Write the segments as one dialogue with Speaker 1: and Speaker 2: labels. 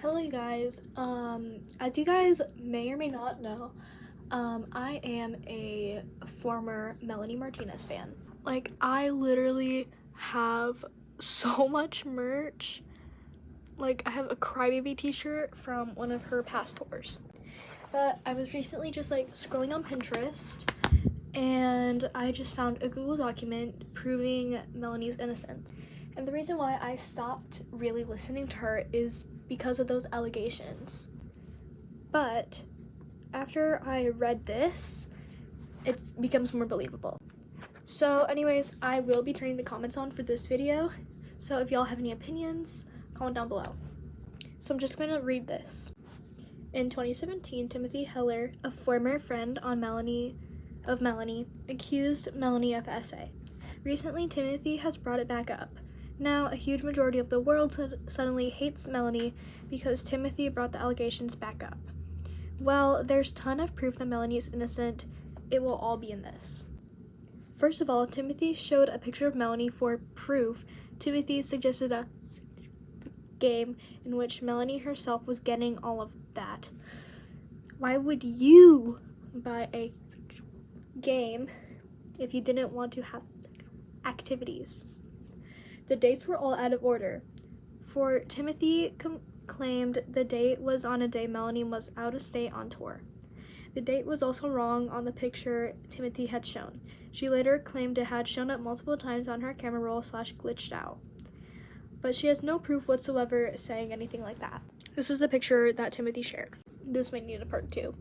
Speaker 1: Hello you guys. As you guys may or may not know, I am a former Melanie Martinez fan. Like, I literally have so much merch. Like, I have a Crybaby t-shirt from one of her past tours. But I was recently just like scrolling on Pinterest and I just found a Google document proving Melanie's innocence. And the reason why I stopped really listening to her is because of those allegations. But after I read this, it becomes more believable. So anyways, I will be turning the comments on for this video. So if y'all have any opinions, comment down below. So I'm just going to read this. In 2017, Timothy Heller, a former friend of Melanie, accused Melanie of SA. Recently, Timothy has brought it back up. Now, a huge majority of the world suddenly hates Melanie because Timothy brought the allegations back up. Well, there's a ton of proof that Melanie is innocent. It will all be in this. First of all, Timothy showed a picture of Melanie for proof. Timothy suggested a game in which Melanie herself was getting all of that. Why would you buy a game if you didn't want to have activities? The dates were all out of order. For Timothy claimed the date was on a day Melanie was out of state on tour. The date was also wrong on the picture Timothy had shown. She later claimed it had shown up multiple times on her camera roll / glitched out. But she has no proof whatsoever saying anything like that. This is the picture that Timothy shared. This might need a part 2.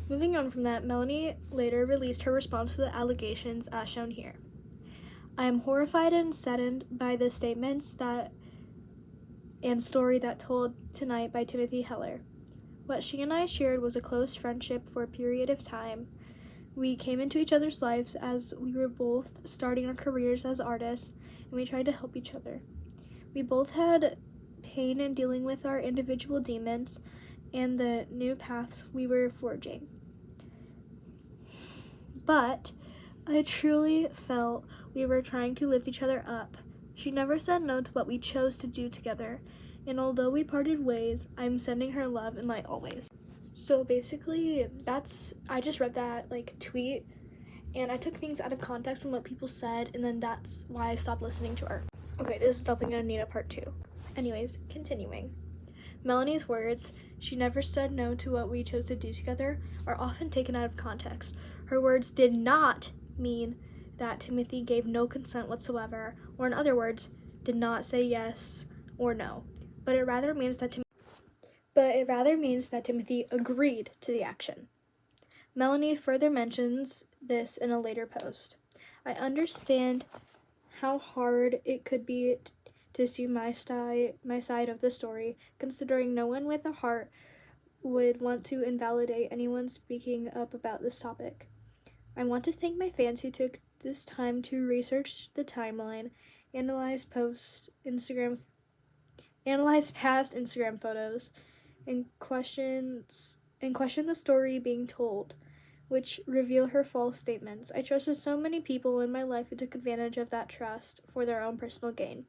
Speaker 1: Moving on from that, Melanie later released her response to the allegations as shown here. I am horrified and saddened by the statements and story that told tonight by Timothy Heller. What she and I shared was a close friendship for a period of time. We came into each other's lives as we were both starting our careers as artists, and we tried to help each other. We both had pain in dealing with our individual demons and the new paths we were forging. But I truly felt we were trying to lift each other up. She never said no to what we chose to do together, and although we parted ways, I'm sending her love and light always. So basically, I just read that tweet, and I took things out of context from what people said, and then that's why I stopped listening to her. Okay, this is definitely gonna need a part 2. Anyways, continuing. Melanie's words, she never said no to what we chose to do together, are often taken out of context. Her words did not mean that Timothy gave no consent whatsoever, or in other words, did not say yes or no. But it rather means that Timothy agreed to the action. Melanie further mentions this in a later post. I understand how hard it could be to see my side of the story, considering no one with a heart would want to invalidate anyone speaking up about this topic. I want to thank my fans who took this time to research the timeline, analyze past Instagram photos, and question the story being told, which reveal her false statements. I trusted so many people in my life who took advantage of that trust for their own personal gain.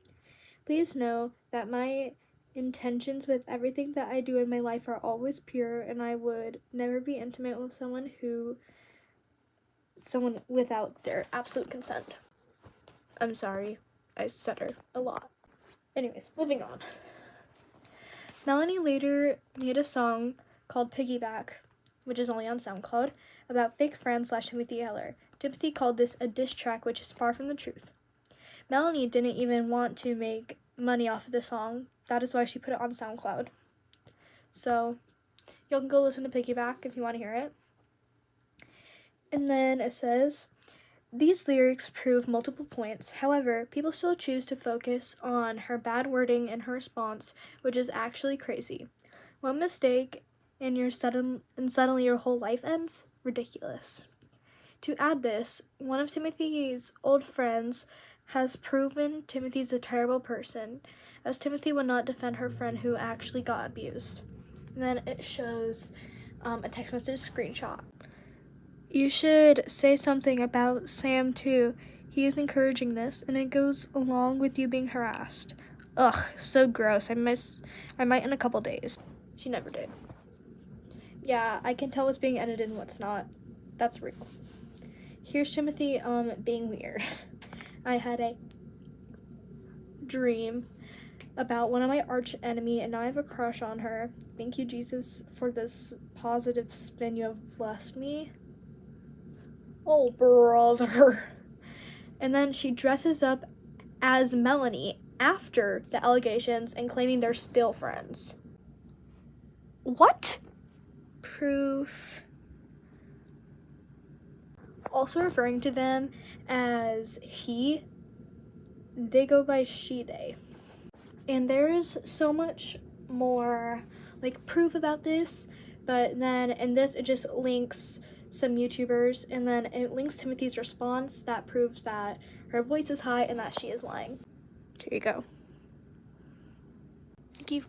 Speaker 1: Please know that my intentions with everything that I do in my life are always pure, and I would never be intimate with someone without their absolute consent. I'm sorry, I stutter a lot. Anyways, moving on. Melanie later made a song called Piggyback, which is only on SoundCloud, about fake friends / Timothy Heller. Timothy called this a diss track, which is far from the truth. Melanie didn't even want to make money off of the song. That is why she put it on SoundCloud. So, y'all can go listen to Piggyback if you want to hear it. And then it says, these lyrics prove multiple points. However, people still choose to focus on her bad wording and her response, which is actually crazy. One mistake and suddenly your whole life ends? Ridiculous. To add this, one of Timothy's old friends has proven Timothy's a terrible person, as Timothy would not defend her friend who actually got abused. And then it shows a text message screenshot. You should say something about Sam too. He is encouraging this, and it goes along with you being harassed. Ugh, so gross. I might in a couple days. She never did. Yeah, I can tell what's being edited and what's not. That's real. Here's Timothy being weird. I had a dream about one of my arch enemy, and now I have a crush on her. Thank you, Jesus, for this positive spin you have blessed me. Oh, brother. And then she dresses up as Melanie after the allegations and claiming they're still friends. What? Proof. Also referring to them as he, they go by she, they. And there's so much more like proof about this, but then in this it just links some YouTubers, and then it links Timothy's response that proves that her voice is high and that she is lying. Here you go. Thank you.